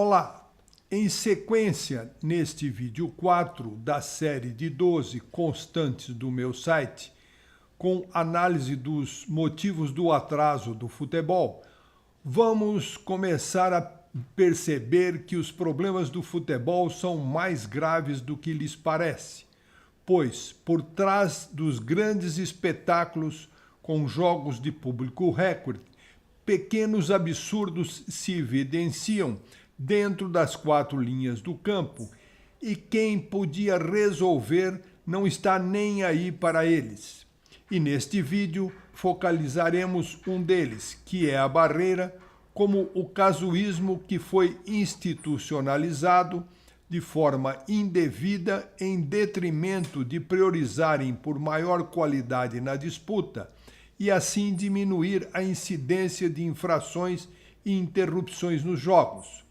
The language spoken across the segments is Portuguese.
Olá! Em sequência, neste vídeo 4 da série de 12 constantes do meu site, com análise dos motivos do atraso do futebol, vamos começar a perceber que os problemas do futebol são mais graves do que lhes parece, pois, por trás dos grandes espetáculos com jogos de público recorde, pequenos absurdos se evidenciam dentro das quatro linhas do campo e quem podia resolver não está nem aí para eles. E neste vídeo focalizaremos um deles, que é a barreira, como o casuísmo que foi institucionalizado de forma indevida em detrimento de priorizarem por maior qualidade na disputa e assim diminuir a incidência de infrações e interrupções nos jogos.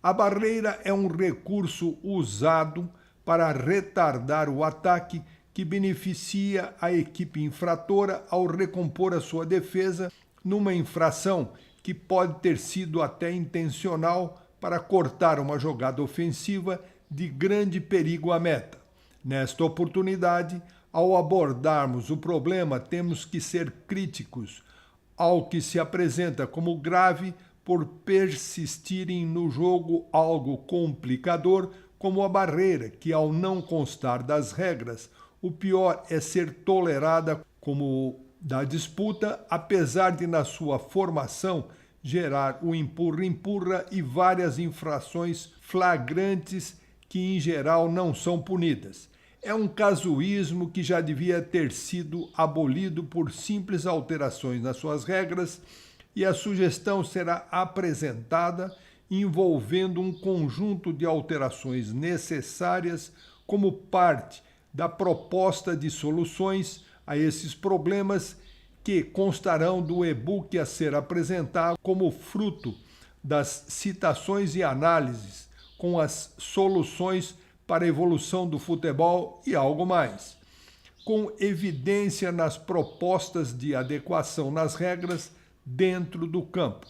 A barreira é um recurso usado para retardar o ataque que beneficia a equipe infratora ao recompor a sua defesa numa infração que pode ter sido até intencional para cortar uma jogada ofensiva de grande perigo à meta. Nesta oportunidade, ao abordarmos o problema, temos que ser críticos ao que se apresenta como grave por persistirem no jogo algo complicador como a barreira, que ao não constar das regras, o pior é ser tolerada como da disputa, apesar de na sua formação gerar o empurra-empurra e várias infrações flagrantes que em geral não são punidas. É um casuísmo que já devia ter sido abolido por simples alterações nas suas regras e a sugestão será apresentada envolvendo um conjunto de alterações necessárias como parte da proposta de soluções a esses problemas que constarão do e-book a ser apresentado como fruto das citações e análises com as soluções para a evolução do futebol e algo mais, com evidência nas propostas de adequação nas regras dentro do campo.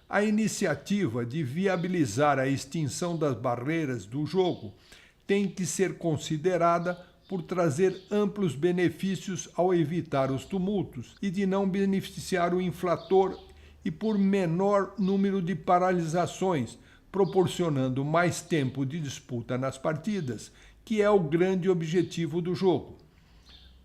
A iniciativa de viabilizar a extinção das barreiras do jogo tem que ser considerada por trazer amplos benefícios ao evitar os tumultos e de não beneficiar o infrator e por menor número de paralisações, proporcionando mais tempo de disputa nas partidas, que é o grande objetivo do jogo.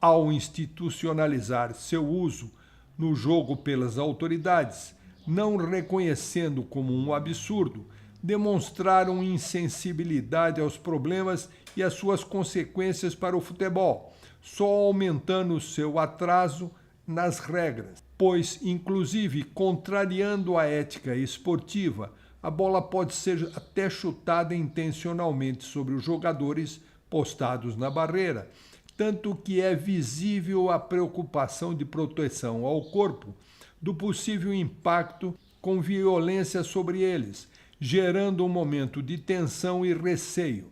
Ao institucionalizar seu uso no jogo pelas autoridades, não reconhecendo como um absurdo, demonstraram insensibilidade aos problemas e às suas consequências para o futebol, só aumentando seu atraso nas regras, pois, inclusive, contrariando a ética esportiva, a bola pode ser até chutada intencionalmente sobre os jogadores postados na barreira, tanto que é visível a preocupação de proteção ao corpo do possível impacto com violência sobre eles, gerando um momento de tensão e receio.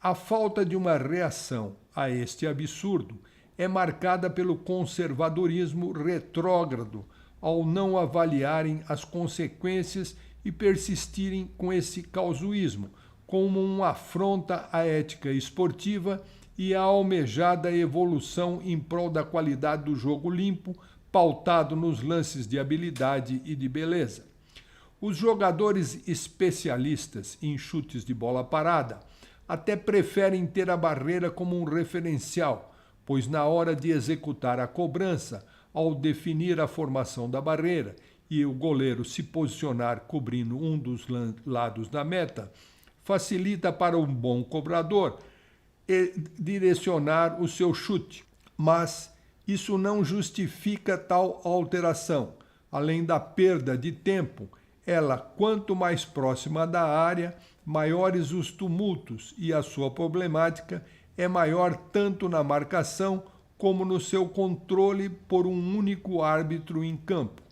A falta de uma reação a este absurdo é marcada pelo conservadorismo retrógrado ao não avaliarem as consequências e persistirem com esse casuísmo como uma afronta à ética esportiva e à almejada evolução em prol da qualidade do jogo limpo, pautado nos lances de habilidade e de beleza. Os jogadores especialistas em chutes de bola parada até preferem ter a barreira como um referencial, pois na hora de executar a cobrança, ao definir a formação da barreira e o goleiro se posicionar cobrindo um dos lados da meta, facilita para um bom cobrador direcionar o seu chute. Mas isso não justifica tal alteração. Além da perda de tempo, ela, quanto mais próxima da área, maiores os tumultos e a sua problemática é maior tanto na marcação como no seu controle por um único árbitro em campo.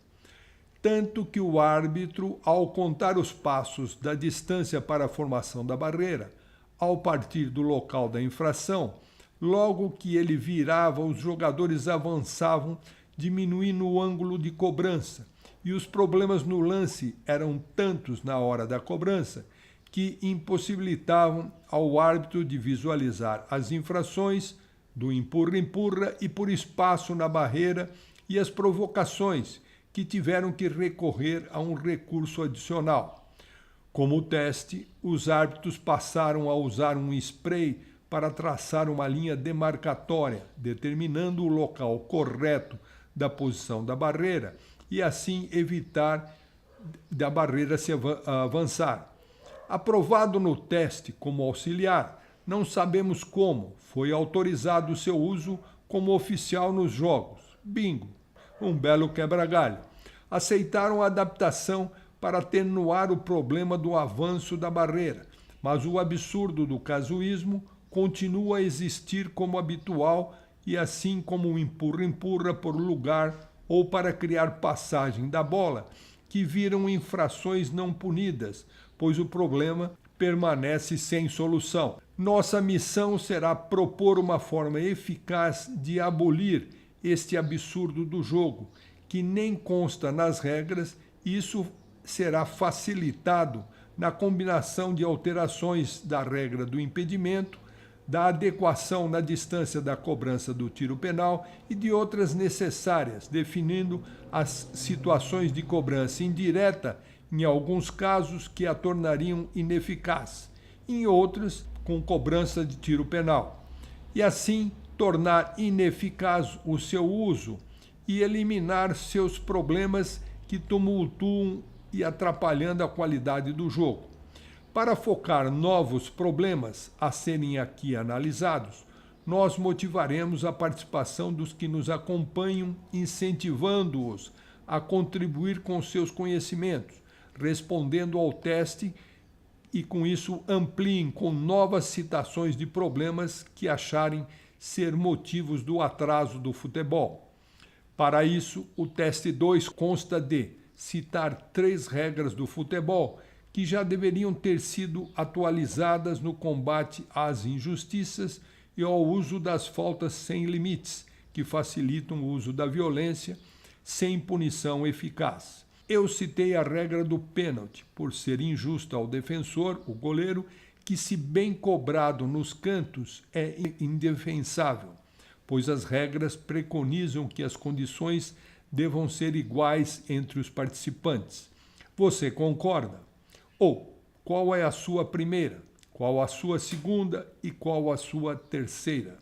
Tanto que o árbitro, ao contar os passos da distância para a formação da barreira, ao partir do local da infração, logo que ele virava, os jogadores avançavam, diminuindo o ângulo de cobrança, e os problemas no lance eram tantos na hora da cobrança que impossibilitavam ao árbitro de visualizar as infrações do empurra-empurra e por espaço na barreira e as provocações, que tiveram que recorrer a um recurso adicional. Como teste, os árbitros passaram a usar um spray para traçar uma linha demarcatória, determinando o local correto da posição da barreira e assim evitar da barreira se avançar. Aprovado no teste como auxiliar, não sabemos como, foi autorizado o seu uso como oficial nos jogos. Bingo! Um belo quebra-galho. Aceitaram a adaptação para atenuar o problema do avanço da barreira, mas o absurdo do casuísmo continua a existir como habitual e assim como o empurra-empurra por lugar ou para criar passagem da bola, que viram infrações não punidas, pois o problema permanece sem solução. Nossa missão será propor uma forma eficaz de abolir este absurdo do jogo, que nem consta nas regras, e isso será facilitado na combinação de alterações da regra do impedimento, da adequação na distância da cobrança do tiro penal e de outras necessárias, definindo as situações de cobrança indireta, em alguns casos que a tornariam ineficaz, em outros com cobrança de tiro penal, e assim tornar ineficaz o seu uso e eliminar seus problemas que tumultuam e atrapalhando a qualidade do jogo. Para focar novos problemas a serem aqui analisados, nós motivaremos a participação dos que nos acompanham, incentivando-os a contribuir com seus conhecimentos, respondendo ao teste e com isso ampliem com novas citações de problemas que acharem ser motivos do atraso do futebol. Para isso, o teste 2 consta de citar 3 regras do futebol que já deveriam ter sido atualizadas no combate às injustiças e ao uso das faltas sem limites, que facilitam o uso da violência sem punição eficaz. Eu citei a regra do pênalti, por ser injusta ao defensor, o goleiro, que se bem cobrado nos cantos é indefensável, pois as regras preconizam que as condições devam ser iguais entre os participantes. Você concorda? Ou qual é a sua primeira, qual a sua segunda e qual a sua terceira?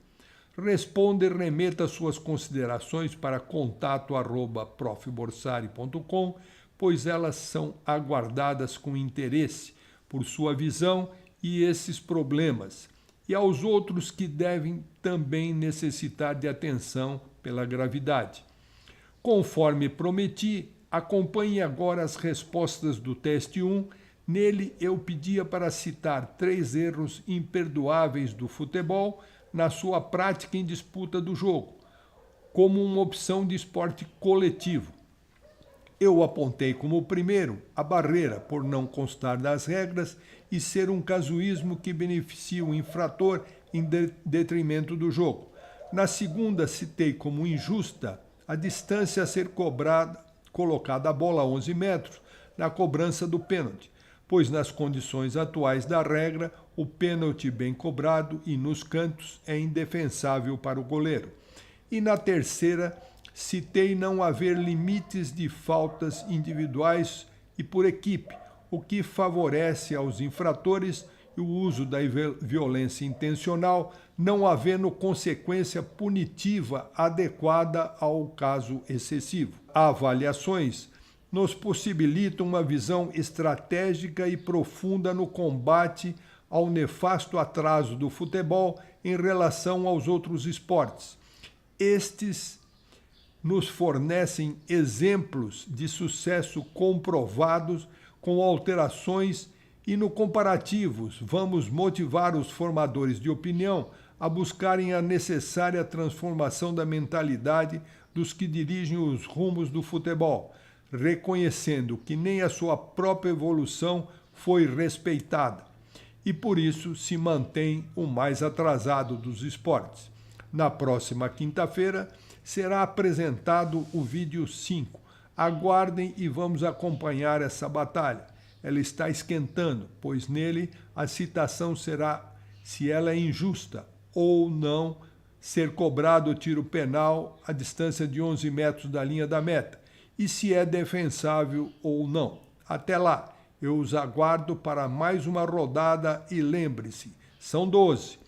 Responda e remeta suas considerações para contato@profborsari.com, pois elas são aguardadas com interesse por sua visão e esses problemas, e aos outros que devem também necessitar de atenção pela gravidade. Conforme prometi, acompanhe agora as respostas do teste 1. Nele eu pedia para citar 3 erros imperdoáveis do futebol na sua prática em disputa do jogo, como uma opção de esporte coletivo. Eu apontei como primeiro a barreira, por não constar nas regras e ser um casuísmo que beneficia o infrator em detrimento do jogo. Na segunda, citei como injusta a distância a ser colocada a bola a 11 metros na cobrança do pênalti, pois nas condições atuais da regra, o pênalti bem cobrado e nos cantos é indefensável para o goleiro. E na terceira, citei não haver limites de faltas individuais e por equipe, o que favorece aos infratores o uso da violência intencional, não havendo consequência punitiva adequada ao caso excessivo. Avaliações nos possibilitam uma visão estratégica e profunda no combate ao nefasto atraso do futebol em relação aos outros esportes. Estes nos fornecem exemplos de sucesso comprovados com alterações e no comparativos vamos motivar os formadores de opinião a buscarem a necessária transformação da mentalidade dos que dirigem os rumos do futebol, reconhecendo que nem a sua própria evolução foi respeitada e por isso se mantém o mais atrasado dos esportes. Na próxima quinta-feira será apresentado o vídeo 5. Aguardem e vamos acompanhar essa batalha. ela está esquentando, pois nele a citação será se ela é injusta ou não ser cobrado o tiro penal à distância de 11 metros da linha da meta e se é defensável ou não. Até lá, eu os aguardo para mais uma rodada e lembre-se, são 12.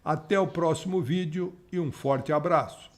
Até o próximo vídeo e um forte abraço.